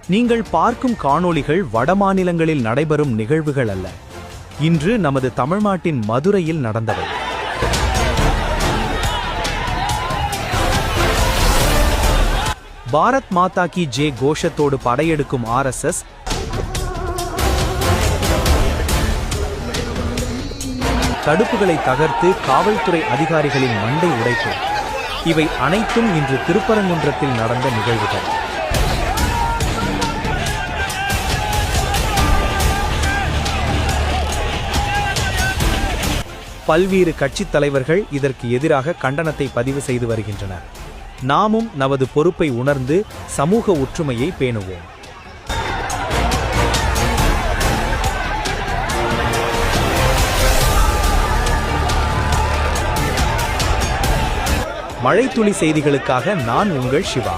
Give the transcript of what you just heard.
நீங்கள் பார்க்கும் காணொளிகள் வடமாநிலங்களில் நடைபெறும் நிகழ்வுகள் அல்ல. இன்று நமது தமிழ்நாட்டின் மதுரையில் நடந்தவை. பாரத் மாதா கி ஜே கோஷத்தோடு படையெடுக்கும் RSS தடுப்புகளை தகர்த்து காவல்துறை அதிகாரிகளின் மண்டை உடைப்பு. இவை அனைத்தும் இன்று திருப்பரங்குன்றத்தில் நடந்த நிகழ்வுகள். பல்வேறு கட்சித் தலைவர்கள் இதற்கு எதிராக கண்டனத்தை பதிவு செய்து வருகின்றனர். நாமும் நமது பொறுப்பை உணர்ந்து சமூக ஒற்றுமையை பேணுவோம். மழைத்துளி செய்திகளுக்காக நான் உங்கள் சிவா.